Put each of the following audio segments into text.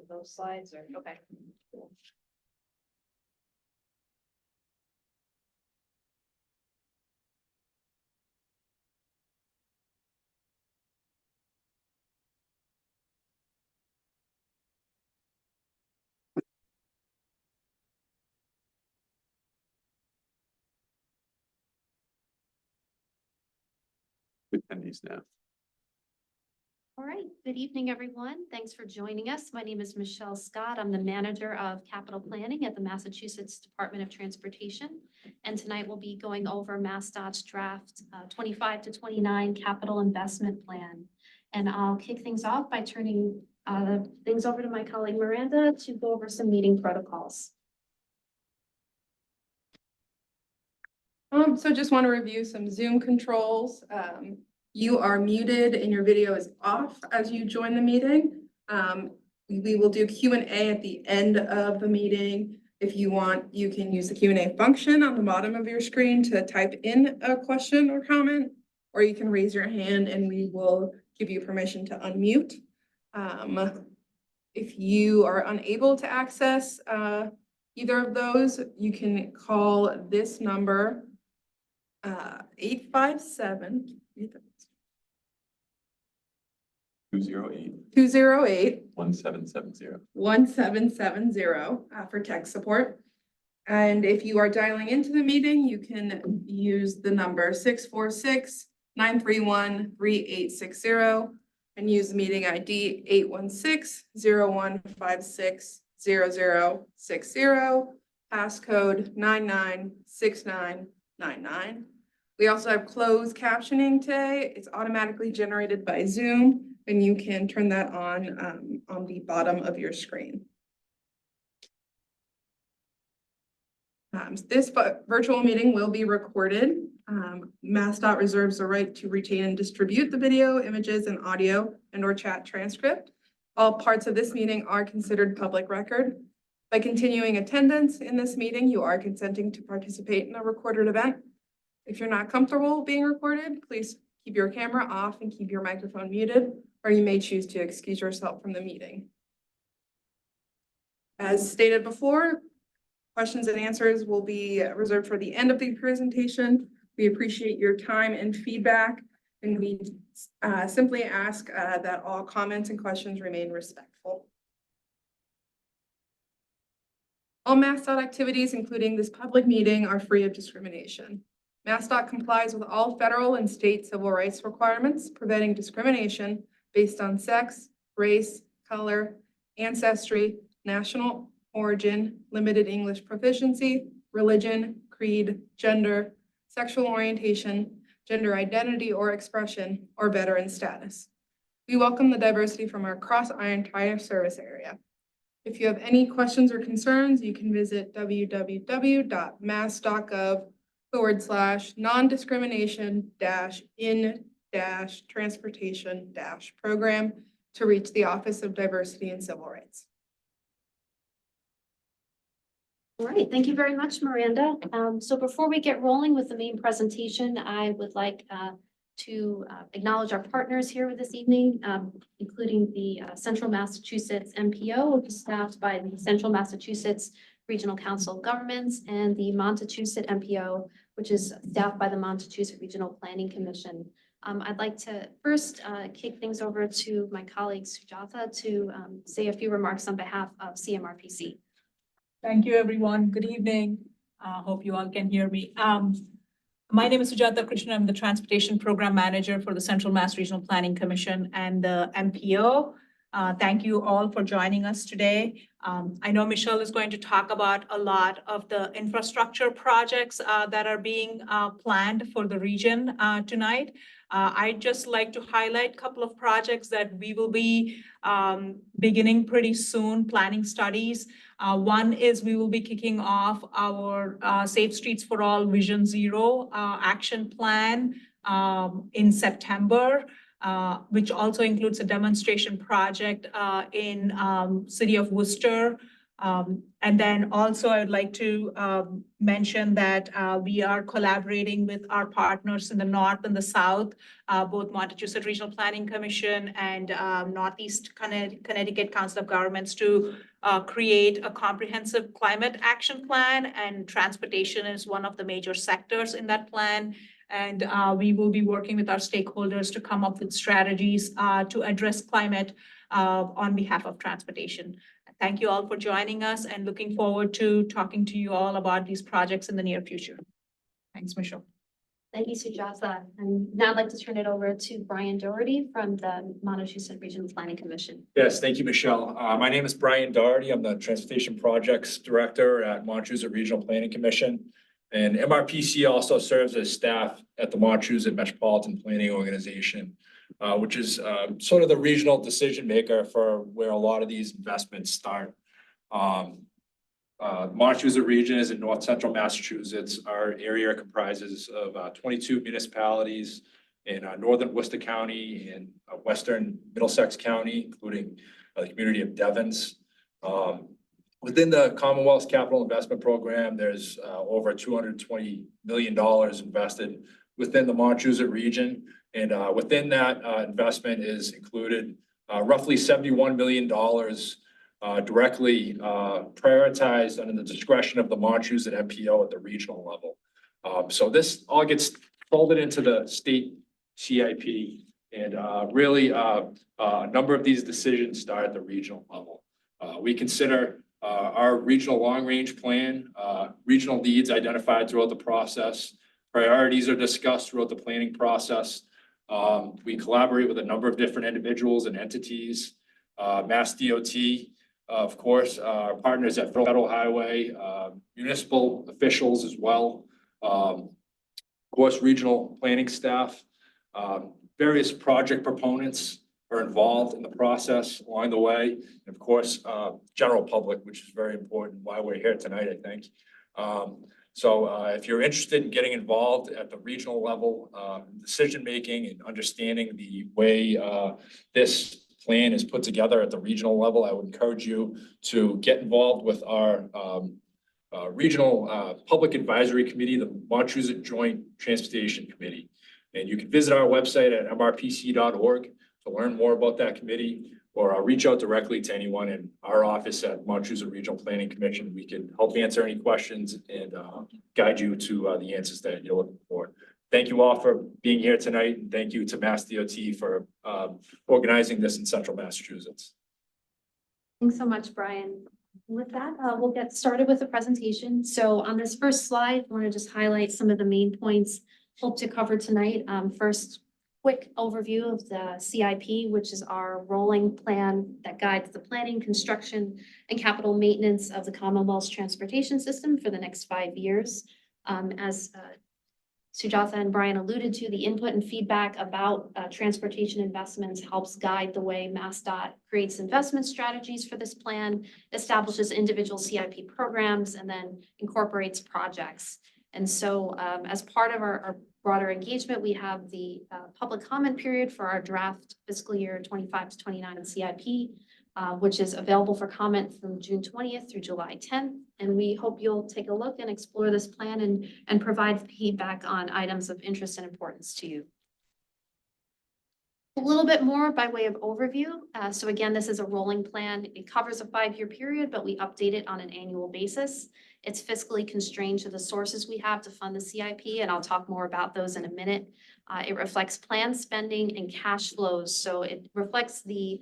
those slides or, okay. Cool. Attendees now. All right, good evening, everyone. Thanks for joining us. My name is Michelle Scott. I'm the manager of capital planning at the Massachusetts Department of Transportation. And tonight we'll be going over MassDOT's draft 25 to 29 capital investment plan. And I'll kick things off by turning things over to my colleague Miranda to go over some meeting protocols. So just want to review some Zoom controls. You are muted and your video is off as you join the meeting. We will do Q&A at the end of the meeting. If you want, you can use the Q&A function on the bottom of your screen to type in a question or comment, or you can raise your hand and we will give you permission to unmute. If you are unable to access either of those, you can call this number 857 208 208 1770. 1770 for tech support. And if you are dialing into the meeting, you can use the number 646-931-3860 and use the meeting ID 816-0156-0060, passcode 996999. We also have closed captioning today. It's automatically generated by Zoom, and you can turn that on the bottom of your screen. This virtual meeting will be recorded. MassDOT reserves the right to retain and distribute the video, images, and audio and/or chat transcript. All parts of this meeting are considered public record. By continuing attendance in this meeting, you are consenting to participate in a recorded event. If you're not comfortable being recorded, please keep your camera off and keep your microphone muted, or you may choose to excuse yourself from the meeting. As stated before, questions and answers will be reserved for the end of the presentation. We appreciate your time and feedback, and we simply ask that all comments and questions remain respectful. All MassDOT activities, including this public meeting, are free of discrimination. MassDOT complies with all federal and state civil rights requirements, preventing discrimination based on sex, race, color, ancestry, national origin, limited English proficiency, religion, creed, gender, sexual orientation, gender identity or expression, or veteran status. We welcome the diversity from across our entire service area. If you have any questions or concerns, you can visit www.mass.gov/non-discrimination-in-transportation-program to reach the Office of Diversity and Civil Rights. All right, thank you very much, Miranda. So before we get rolling with the main presentation, I would like to acknowledge our partners here this evening, including the Central Massachusetts MPO, which is staffed by the Central Massachusetts Regional Council of Governments, and the Montachusett MPO, which is staffed by the Montachusett Regional Planning Commission. I'd like to first kick things over to my colleague Sujatha to say a few remarks on behalf of CMRPC. Thank you, everyone. Good evening. Hope you all can hear me. My name is Sujatha Krishnan. I'm the Transportation Program Manager for the Central Mass Regional Planning Commission and the MPO. Thank you all for joining us today. I know Michelle is going to talk about a lot of the infrastructure projects that are being planned for the region tonight. I'd just like to highlight a couple of projects that we will be beginning pretty soon, planning studies. One is we will be kicking off our Safe Streets for All Vision Zero action plan in September, which also includes a demonstration project in city of Worcester, And then also I would like to mention that we are collaborating with our partners in the north and the south, both Montechusett Regional Planning Commission and Northeast Connecticut Council of Governments to create a comprehensive climate action plan, and transportation is one of the major sectors in that plan. And we will be working with our stakeholders to come up with strategies to address climate on behalf of transportation. Thank you all for joining us, and looking forward to talking to you all about these projects in the near future. Thanks, Michelle. Thank you, Sujatha. And now I'd like to turn it over to Brian Doherty from the Montechusett Regional Planning Commission. Yes, thank you, Michelle. My name is Brian Doherty. I'm the Transportation Projects Director at Montechusett Regional Planning Commission. And MRPC also serves as staff at the Montechusett Metropolitan Planning Organization, which is sort of the regional decision maker for where a lot of these investments start. Montechusett region is in north central Massachusetts. Our area comprises of 22 municipalities in northern Worcester County and western Middlesex County, including the community of Devens. Within the Commonwealth's capital investment program, there's over $220 million invested within the Montechusett region. And within that investment is included roughly $71 million directly prioritized under the discretion of the Montechusett MPO at the regional level. So this all gets folded into the state CIP, and really a number of these decisions start at the regional level. We consider our regional long-range plan, regional needs identified throughout the process. Priorities are discussed throughout the planning process. We collaborate with a number of different individuals and entities. MassDOT, of course, our partners at Federal Highway, municipal officials as well. Of course, regional planning staff, various project proponents are involved in the process along the way. And of course, general public, which is very important, why we're here tonight, I think. So if you're interested in getting involved at the regional level, decision-making and understanding the way this plan is put together at the regional level, I would encourage you to get involved with our regional public advisory committee, the Montechusett Joint Transportation Committee. And you can visit our website at mrpc.org to learn more about that committee, or reach out directly to anyone in our office at Montechusett Regional Planning Commission. We can help answer any questions and guide you to the answers that you're looking for. Thank you all for being here tonight, and thank you to MassDOT for organizing this in central Massachusetts. Thanks so much, Brian. With that, we'll get started with the presentation. So on this first slide, I want to just highlight some of the main points hope to cover tonight. First, quick overview of the CIP, which is our rolling plan that guides the planning, construction, and capital maintenance of the Commonwealth's transportation system for the next 5 years. As Sujatha and Brian alluded to, the input and feedback about transportation investments helps guide the way MassDOT creates investment strategies for this plan, establishes individual CIP programs, and then incorporates projects. And so as part of our broader engagement, we have the public comment period for our draft fiscal year 25 to 29 CIP, which is available for comment from June 20th through July 10th. And we hope you'll take a look and explore this plan and provide feedback on items of interest and importance to you. A little bit more by way of overview. So again, this is a rolling plan. It covers a 5-year period, but we update it on an annual basis. It's fiscally constrained to the sources we have to fund the CIP, and I'll talk more about those in a minute. It reflects planned spending and cash flows. So it reflects the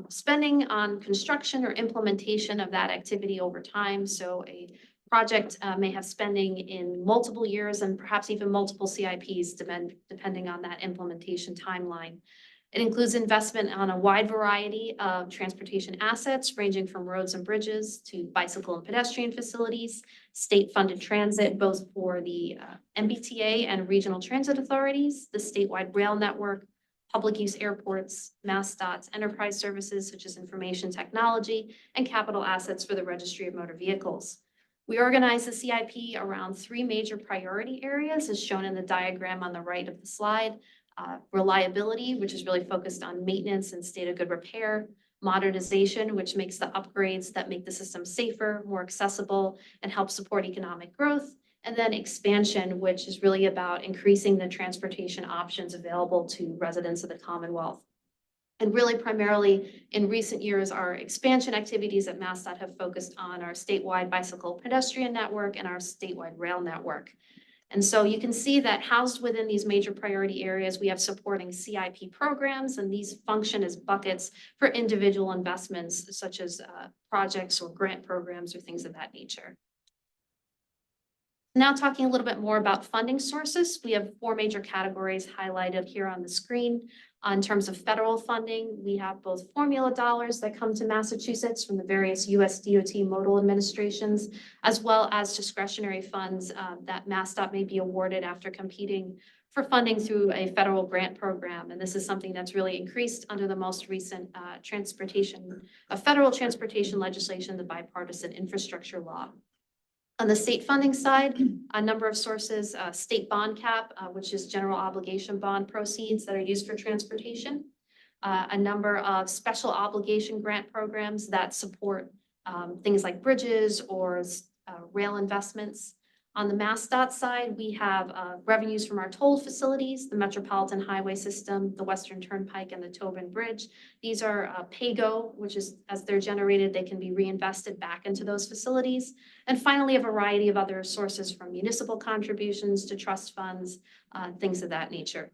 spending on construction or implementation of that activity over time. So a project may have spending in multiple years and perhaps even multiple CIPs depending on that implementation timeline. It includes investment on a wide variety of transportation assets, ranging from roads and bridges to bicycle and pedestrian facilities, state-funded transit, both for the MBTA and regional transit authorities, the statewide rail network, public use airports, MassDOT's enterprise services such as information technology, and capital assets for the Registry of Motor Vehicles. We organize the CIP around 3 major priority areas, as shown in the diagram on the right of the slide. Reliability, which is really focused on maintenance and state of good repair, modernization, which makes the upgrades that make the system safer, more accessible, and help support economic growth. And then expansion, which is really about increasing the transportation options available to residents of the Commonwealth. And really primarily in recent years, our expansion activities at MassDOT have focused on our statewide bicycle pedestrian network and our statewide rail network. And so you can see that housed within these major priority areas, we have supporting CIP programs, and these function as buckets for individual investments such as projects or grant programs or things of that nature. Now talking a little bit more about funding sources, we have 4 major categories highlighted here on the screen. In terms of federal funding, we have both formula dollars that come to Massachusetts from the various US DOT modal administrations, as well as discretionary funds that MassDOT may be awarded after competing for funding through a federal grant program. And this is something that's really increased under the most recent federal transportation legislation, the bipartisan infrastructure law. On the state funding side, a number of sources, state bond cap, which is general obligation bond proceeds that are used for transportation. A number of special obligation grant programs that support things like bridges or rail investments. On the MassDOT side, we have revenues from our toll facilities, the Metropolitan Highway System, the Western Turnpike, and the Tobin Bridge. These are pay-go, which is as they're generated, they can be reinvested back into those facilities. And finally, a variety of other sources from municipal contributions to trust funds, things of that nature.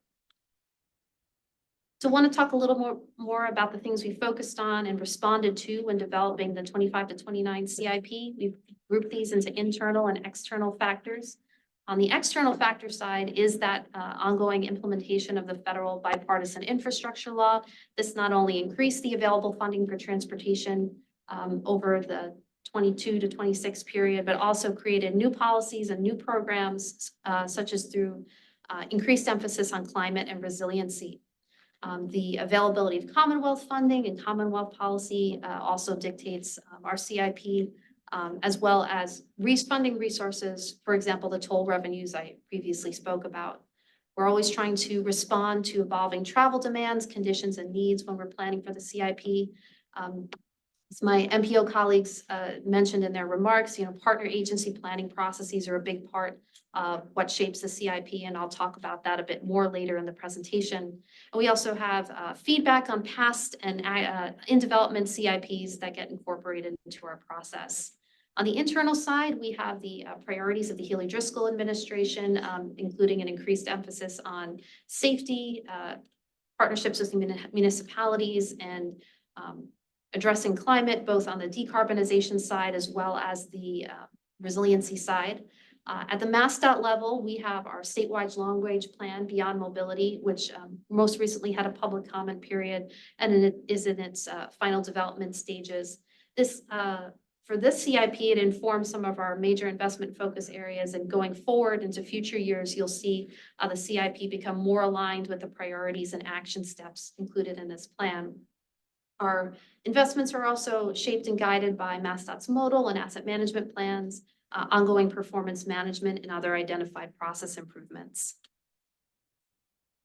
So I want to talk a little more about the things we focused on and responded to when developing the 25 to 29 CIP. We've grouped these into internal and external factors. On the external factor side is that ongoing implementation of the federal bipartisan infrastructure law. This not only increased the available funding for transportation over the 22 to 26 period, but also created new policies and new programs, such as through increased emphasis on climate and resiliency. The availability of Commonwealth funding and Commonwealth policy also dictates our CIP, as well as funding resources, for example, the toll revenues I previously spoke about. We're always trying to respond to evolving travel demands, conditions, and needs when we're planning for the CIP. As my MPO colleagues mentioned in their remarks, partner agency planning processes are a big part of what shapes the CIP, and I'll talk about that a bit more later in the presentation. And we also have feedback on past and in development CIPs that get incorporated into our process. On the internal side, we have the priorities of the Healey-Driscoll administration, including an increased emphasis on safety, partnerships with municipalities, and addressing climate, both on the decarbonization side as well as the resiliency side. At the MassDOT level, we have our statewide long-range plan, Beyond Mobility, which most recently had a public comment period, and it is in its final development stages. For this CIP, it informs some of our major investment focus areas, and going forward into future years, you'll see the CIP become more aligned with the priorities and action steps included in this plan. Our investments are also shaped and guided by MassDOT's modal and asset management plans, ongoing performance management, and other identified process improvements.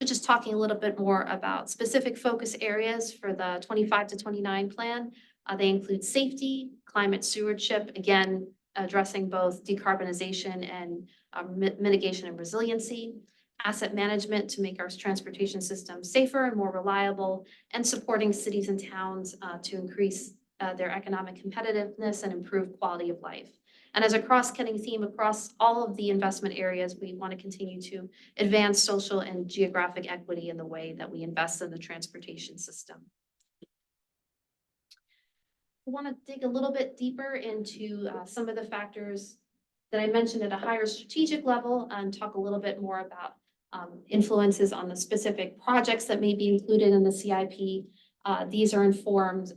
So just talking a little bit more about specific focus areas for the 25 to 29 plan. They include safety, climate stewardship, again, addressing both decarbonization and mitigation and resiliency, asset management to make our transportation system safer and more reliable, and supporting cities and towns to increase their economic competitiveness and improve quality of life. And as a cross-cutting theme across all of the investment areas, we want to continue to advance social and geographic equity in the way that we invest in the transportation system. I want to dig a little bit deeper into some of the factors that I mentioned at a higher strategic level and talk a little bit more about influences on the specific projects that may be included in the CIP. These are informed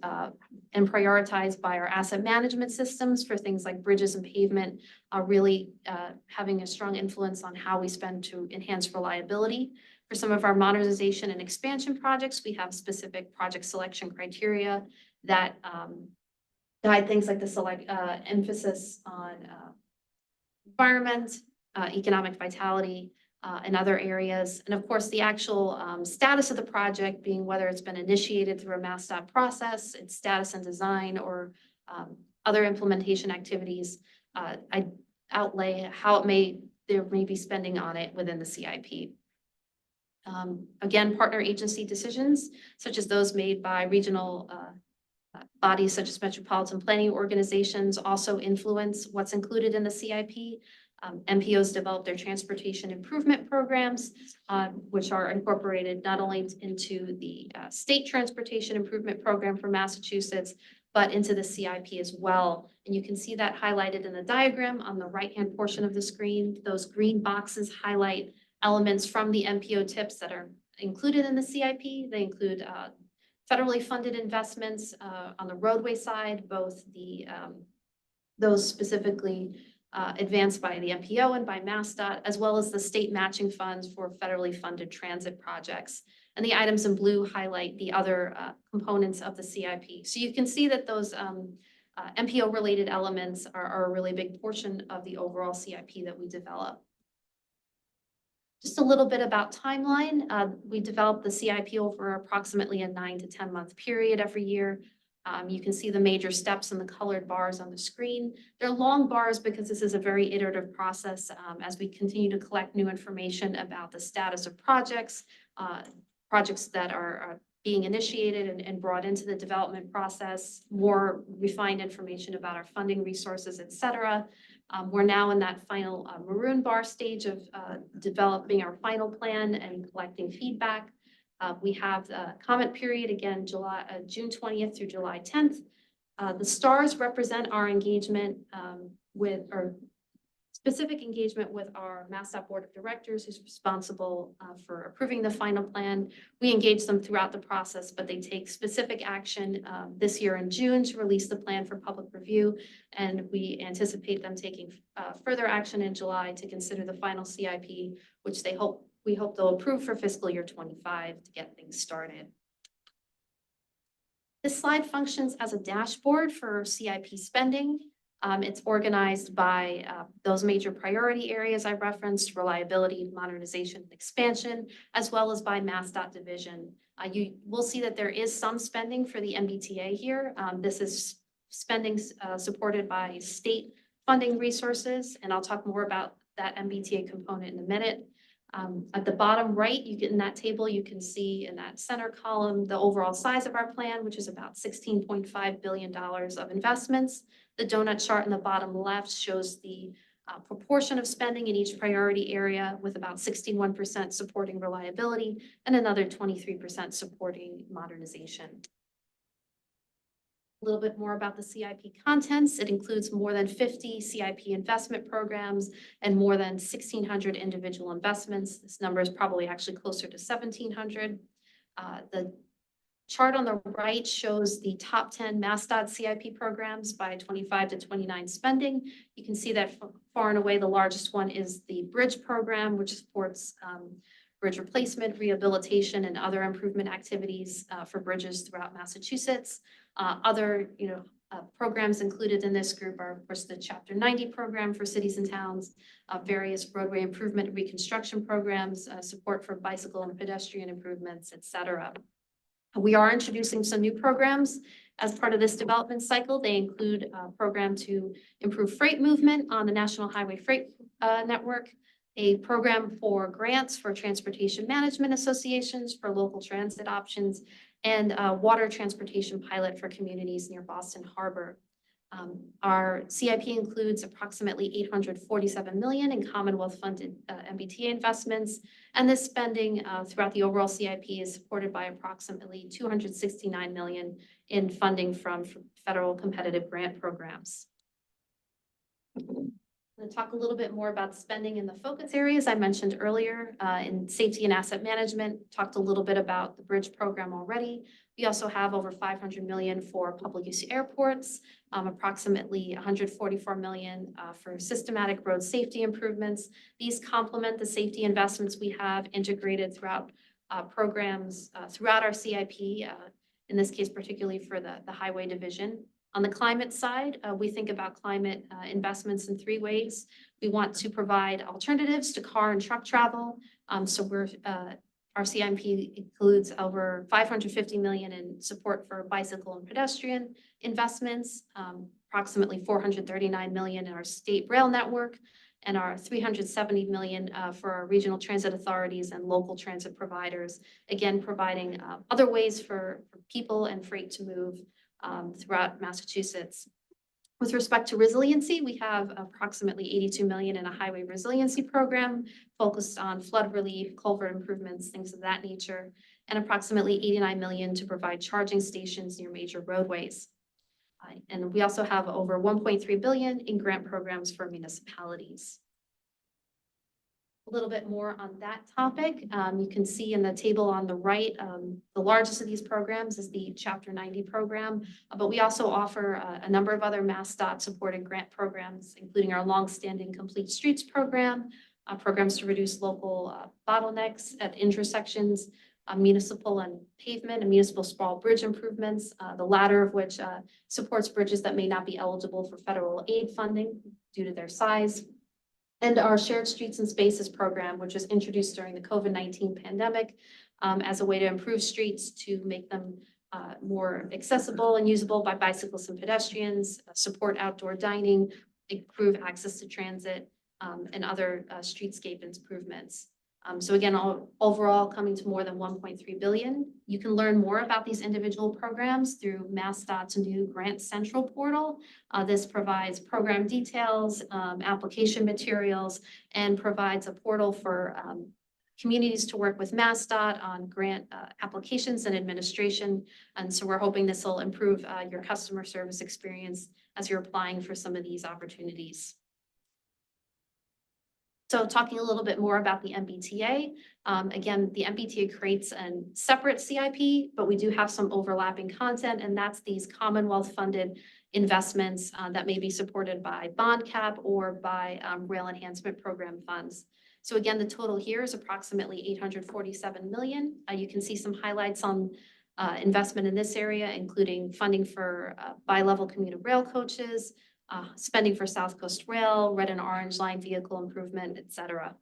and prioritized by our asset management systems for things like bridges and pavement, really having a strong influence on how we spend to enhance reliability. For some of our modernization and expansion projects, we have specific project selection criteria that guide things like the emphasis on environment, economic vitality, in other areas. And of course, the actual status of the project being whether it's been initiated through a MassDOT process, its status and design, or other implementation activities. I outlay how there may be spending on it within the CIP. Again, partner agency decisions, such as those made by regional bodies such as metropolitan planning organizations, also influence what's included in the CIP. MPOs develop their transportation improvement programs, which are incorporated not only into the state transportation improvement program for Massachusetts, but into the CIP as well. And you can see that highlighted in the diagram on the right-hand portion of the screen. Those green boxes highlight elements from the MPO tips that are included in the CIP. They include federally funded investments on the roadway side, both those specifically advanced by the MPO and by MassDOT, as well as the state matching funds for federally funded transit projects. And the items in blue highlight the other components of the CIP. So you can see that those MPO-related elements are a really big portion of the overall CIP that we develop. Just a little bit about timeline. We develop the CIP over approximately a 9 to 10 month period every year. You can see the major steps in the colored bars on the screen. They're long bars because this is a very iterative process as we continue to collect new information about the status of projects, projects that are being initiated and brought into the development process, more refined information about our funding resources, et cetera. We're now in that final maroon bar stage of developing our final plan and collecting feedback. We have a comment period, again, June 20th through July 10th. The stars represent our engagement or specific engagement with our MassDOT Board of Directors, who's responsible for approving the final plan. We engage them throughout the process, but they take specific action this year in June to release the plan for public review. And we anticipate them taking further action in July to consider the final CIP, which we hope they'll approve for fiscal year 25 to get things started. This slide functions as a dashboard for CIP spending. It's organized by those major priority areas I referenced: reliability, modernization, and expansion, as well as by MassDOT division. You will see that there is some spending for the MBTA here. This is spending supported by state funding resources, and I'll talk more about that MBTA component in a minute. At the bottom right, in that table, you can see in that center column the overall size of our plan, which is about $16.5 billion of investments. The donut chart in the bottom left shows the proportion of spending in each priority area, with about 61% supporting reliability and another 23% supporting modernization. A little bit more about the CIP contents. It includes more than 50 CIP investment programs and more than 1,600 individual investments. This number is probably actually closer to 1,700. The chart on the right shows the top 10 MassDOT CIP programs by 25 to 29 spending. You can see that far and away the largest one is the Bridge program, which supports bridge replacement, rehabilitation, and other improvement activities for bridges throughout Massachusetts. Other programs included in this group are, of course, the Chapter 90 program for cities and towns, various roadway improvement and reconstruction programs, support for bicycle and pedestrian improvements, et cetera. We are introducing some new programs as part of this development cycle. They include a program to improve freight movement on the National Highway Freight Network, a program for grants for transportation management associations for local transit options, and a water transportation pilot for communities near Boston Harbor. Our CIP includes approximately $847 million in Commonwealth-funded MBTA investments, and this spending throughout the overall CIP is supported by approximately $269 million in funding from federal competitive grant programs. I'm going to talk a little bit more about spending in the focus areas I mentioned earlier. In safety and asset management, talked a little bit about the bridge program already. We also have over $500 million for public use airports, approximately $144 million for systematic road safety improvements. These complement the safety investments we have integrated throughout programs throughout our CIP, in this case, particularly for the highway division. On the climate side, we think about climate investments in three ways. We want to provide alternatives to car and truck travel. Our CIP includes over 550 million in support for bicycle and pedestrian investments, approximately 439 million in our state rail network, and our 370 million for our regional transit authorities and local transit providers, again, providing other ways for people and freight to move throughout Massachusetts. With respect to resiliency, we have approximately 82 million in a highway resiliency program focused on flood relief, culvert improvements, things of that nature, and approximately 89 million to provide charging stations near major roadways. And we also have over 1.3 billion in grant programs for municipalities. A little bit more on that topic. You can see in the table on the right, the largest of these programs is the Chapter 90 program, but we also offer a number of other MassDOT supported grant programs, including our longstanding Complete Streets program, programs to reduce local bottlenecks at intersections, municipal and pavement and municipal sprawl bridge improvements, the latter of which supports bridges that may not be eligible for federal aid funding due to their size. And our Shared Streets and Spaces program, which was introduced during the COVID-19 pandemic as a way to improve streets to make them more accessible and usable by bicyclists and pedestrians, support outdoor dining, improve access to transit, and other streetscape improvements. So again, overall coming to more than 1.3 billion. You can learn more about these individual programs through MassDOT's new Grant Central portal. This provides program details, application materials, and provides a portal for communities to work with MassDOT on grant applications and administration. And so we're hoping this will improve your customer service experience as you're applying for some of these opportunities. So talking a little bit more about the MBTA, again, the MBTA creates a separate CIP, but we do have some overlapping content, and that's these Commonwealth funded investments that may be supported by bond cap or by rail enhancement program funds. So again, the total here is approximately 847 million. You can see some highlights on investment in this area, including funding for bi-level commuter rail coaches, spending for South Coast Rail, red and orange line vehicle improvement, et cetera.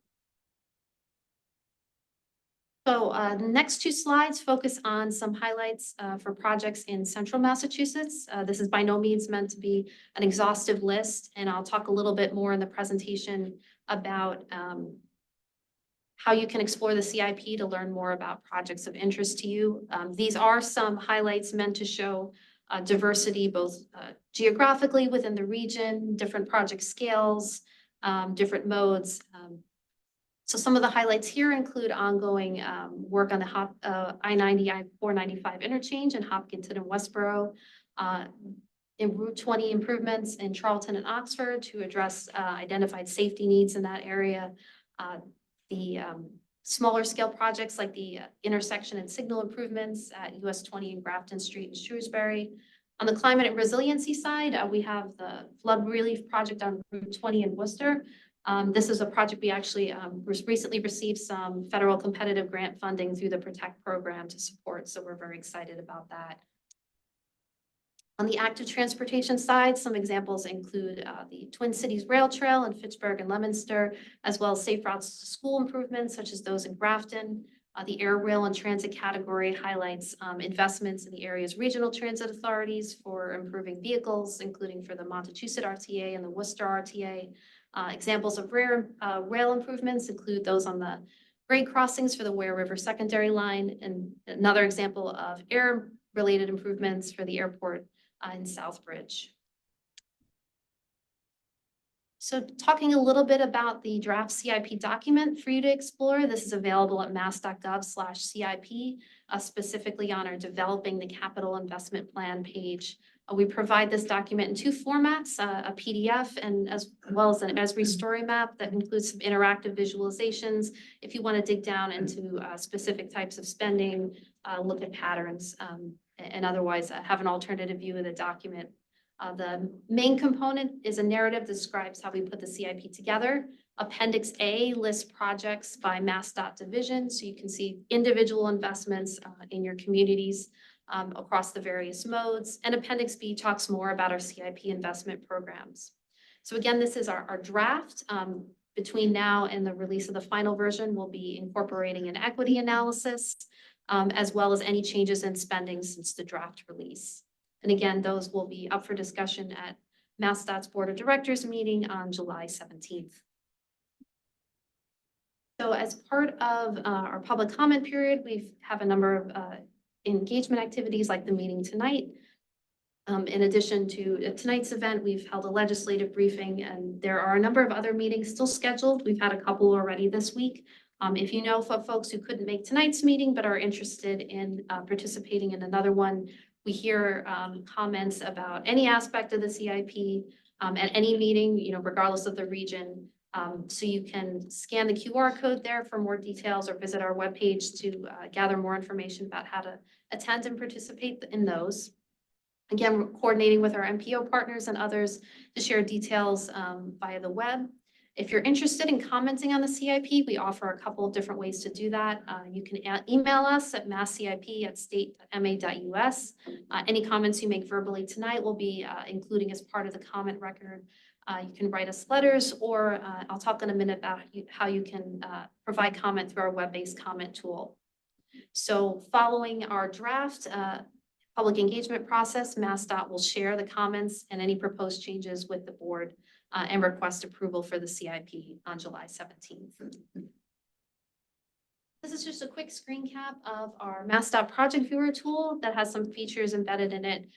So the next two slides focus on some highlights for projects in central Massachusetts. This is by no means meant to be an exhaustive list, and I'll talk a little bit more in the presentation about how you can explore the CIP to learn more about projects of interest to you. These are some highlights meant to show diversity, both geographically within the region, different project scales, different modes. So some of the highlights here include ongoing work on the I-90, I-495 interchange in Hopkinton and Westboro, in Route 20 improvements in Charlton and Oxford to address identified safety needs in that area. The smaller scale projects like the intersection and signal improvements at US 20 and Grafton Street in Shrewsbury. On the climate and resiliency side, we have the flood relief project on Route 20 in Worcester. This is a project we actually recently received some federal competitive grant funding through the PROTECT program to support, so we're very excited about that. On the active transportation side, some examples include the Twin Cities Rail Trail in Fitchburg and Leominster, as well as safe routes to school improvements, such as those in Grafton. The air, rail, and transit category highlights investments in the area's regional transit authorities for improving vehicles, including for the Montechusett RTA and the Worcester RTA. Examples of rail improvements include those on the grade crossings for the Ware River Secondary Line, and another example of air-related improvements for the airport in Southbridge. So talking a little bit about the draft CIP document for you to explore, this is available at mass.gov/CIP, specifically on our Developing the Capital Investment Plan page. We provide this document in two formats, a PDF and as well as an Esri story map that includes some interactive visualizations if you want to dig down into specific types of spending, look at patterns, and otherwise have an alternative view of the document. The main component is a narrative that describes how we put the CIP together. Appendix A lists projects by MassDOT division, so you can see individual investments in your communities. across the various modes. And Appendix B talks more about our CIP investment programs. So again, this is our draft. Between now and the release of the final version, we'll be incorporating an equity analysis, as well as any changes in spending since the draft release. And again, those will be up for discussion at MassDOT's Board of Directors meeting on July 17th. So as part of our public comment period, we have a number of engagement activities like the meeting tonight. In addition to tonight's event, we've held a legislative briefing, and there are a number of other meetings still scheduled. We've had a couple already this week. If you know of folks who couldn't make tonight's meeting but are interested in participating in another one, we hear comments about any aspect of the CIP at any meeting, regardless of the region. So you can scan the QR code there for more details or visit our webpage to gather more information about how to attend and participate in those. Again, we're coordinating with our MPO partners and others to share details via the web. If you're interested in commenting on the CIP, we offer a couple of different ways to do that. You can email us at masscip@state.ma.us. Any comments you make verbally tonight will be including as part of the comment record. You can write us letters, or I'll talk in a minute about how you can provide comment through our web-based comment tool. So following our draft public engagement process, MassDOT will share the comments and any proposed changes with the board and request approval for the CIP on July 17th. This is just a quick screen cap of our MassDOT project viewer tool that has some features embedded in it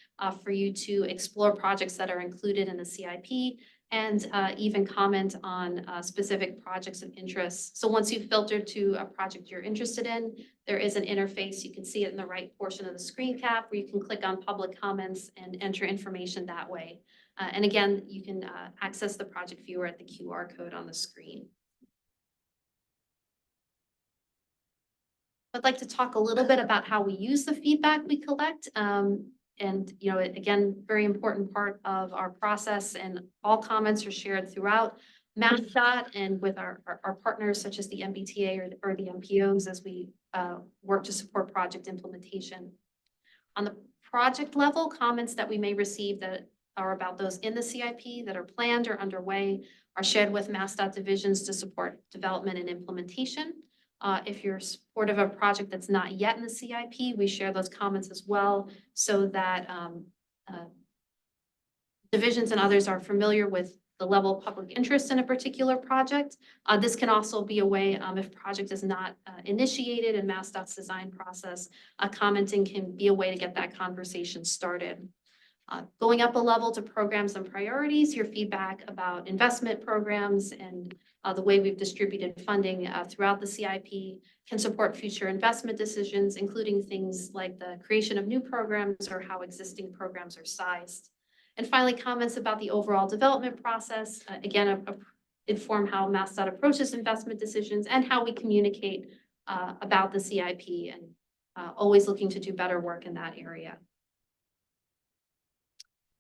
for you to explore projects that are included in the CIP and even comment on specific projects of interest. So once you've filtered to a project you're interested in, there is an interface. You can see it in the right portion of the screen cap where you can click on public comments and enter information that way. And again, you can access the project viewer at the QR code on the screen. I'd like to talk a little bit about how we use the feedback we collect. And, again, very important part of our process, and all comments are shared throughout MassDOT and with our partners such as the MBTA or the MPOs as we work to support project implementation. On the project level, comments that we may receive that are about those in the CIP that are planned or underway are shared with MassDOT divisions to support development and implementation. If you're supportive of a project that's not yet in the CIP, we share those comments as well so that divisions and others are familiar with the level of public interest in a particular project. This can also be a way, if project is not initiated in MassDOT's design process, commenting can be a way to get that conversation started. Going up a level to programs and priorities, your feedback about investment programs and the way we've distributed funding throughout the CIP can support future investment decisions, including things like the creation of new programs or how existing programs are sized. And finally, comments about the overall development process, again, inform how MassDOT approaches investment decisions and how we communicate about the CIP, and always looking to do better work in that area.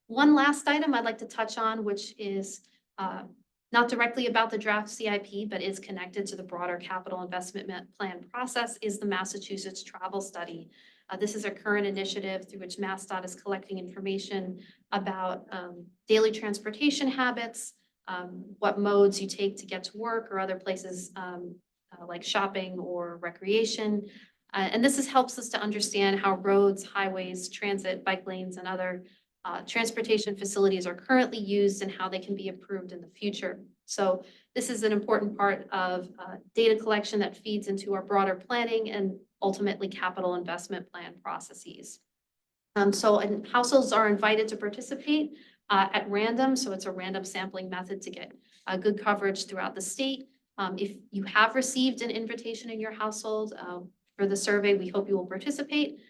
One last item I'd like to touch on, which is not directly about the draft CIP, but is connected to the broader capital investment plan process, is the Massachusetts Travel Study. This is a current initiative through which MassDOT is collecting information about daily transportation habits, what modes you take to get to work or other places like shopping or recreation. And this helps us to understand how roads, highways, transit, bike lanes, and other transportation facilities are currently used and how they can be improved in the future. So this is an important part of data collection that feeds into our broader planning and ultimately capital investment plan processes. So households are invited to participate at random. So it's a random sampling method to get good coverage throughout the state. If you have received an invitation in your household for the survey, we hope you will participate.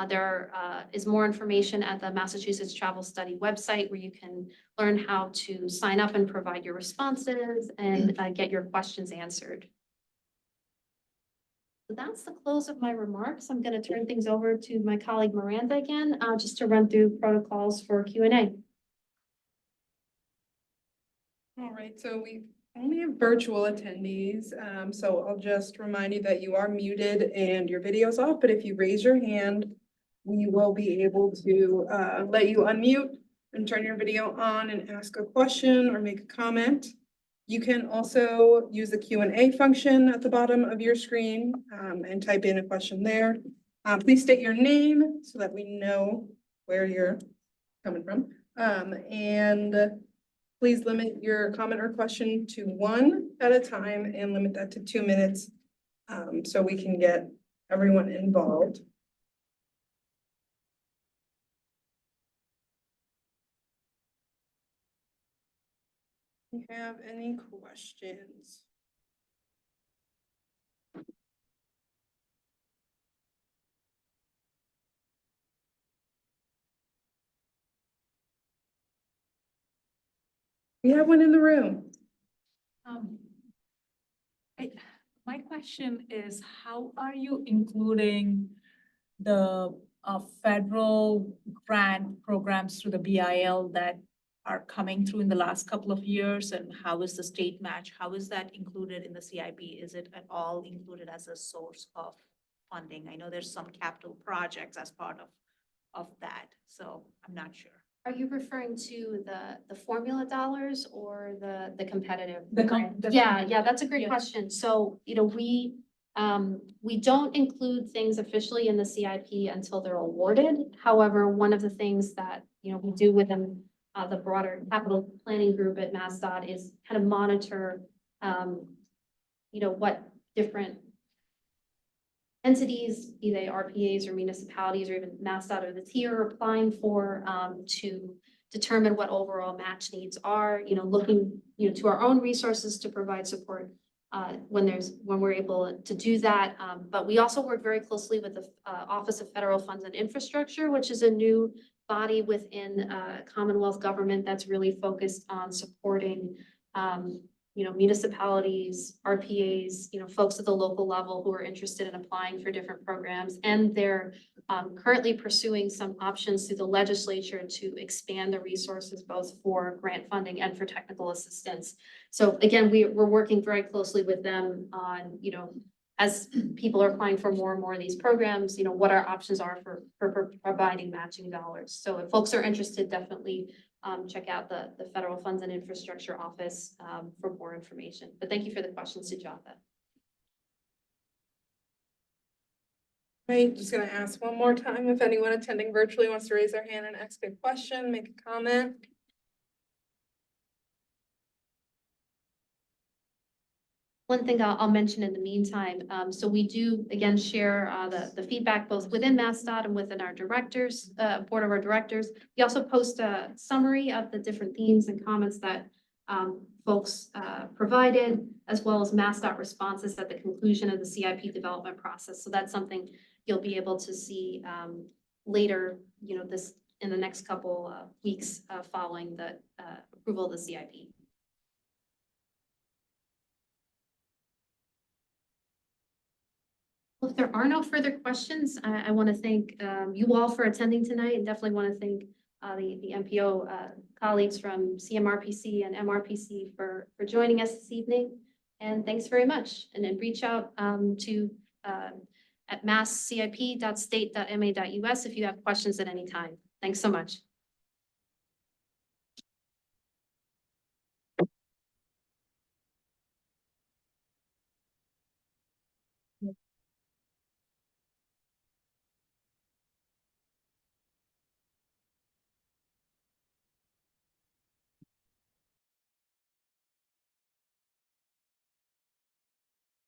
There is more information at the Massachusetts Travel Study website where you can learn how to sign up and provide your responses and get your questions answered. So that's the close of my remarks. I'm going to turn things over to my colleague Miranda again, just to run through protocols for Q&A. All right, so we only have virtual attendees, so I'll just remind you that you are muted and your video's off, but if you raise your hand, we will be able to let you unmute and turn your video on and ask a question or make a comment. You can also use the Q&A function at the bottom of your screen and type in a question there. Please state your name so that we know where you're coming from. And please limit your comment or question to one at a time and limit that to 2 minutes so we can get everyone involved. Do you have any questions? We have one in the room. Um, My question is, how are you including the federal grant programs through the BIL that are coming through in the last couple of years? And how is the state match? How is that included in the CIP? Is it at all included as a source of funding? I know there's some capital projects as part of that, so I'm not sure. Are you referring to the formula dollars or the competitive? The Yeah, that's a great Yeah. question. So, we don't include things officially in the CIP until they're awarded. However, one of the things that, we do within the broader capital planning group at MassDOT is kind of monitor, what different entities, be they RPAs or municipalities or even MassDOT or the T are applying for, to determine what overall match needs are, looking, to our own resources to provide support when we're able to do that. But we also work very closely with the Office of Federal Funds and Infrastructure, which is a new body within Commonwealth government that's really focused on supporting municipalities, RPAs, folks at the local level who are interested in applying for different programs. And they're currently pursuing some options through the legislature to expand the resources both for grant funding and for technical assistance. So again, we're working very closely with them on, as people are applying for more and more of these programs, what our options are for providing matching dollars. So if folks are interested, definitely check out the Federal Funds and Infrastructure Office for more information. But thank you for the question, Sujatha. Right, just gonna ask one more time if anyone attending virtually wants to raise their hand and ask a question, make a comment. One thing I'll mention in the meantime, so we do again share the feedback both within MassDOT and within our directors, board of our directors. We also post a summary of the different themes and comments that folks provided, as well as MassDOT responses at the conclusion of the CIP development process. So that's something you'll be able to see later, this in the next couple weeks following the approval of the CIP. Well, if there are no further questions, I want to thank you all for attending tonight, and definitely want to thank the MPO colleagues from CMRPC and MRPC for joining us this evening. And thanks very much. And then reach out to at masscip.state.ma.us if you have questions at any time. Thanks so much.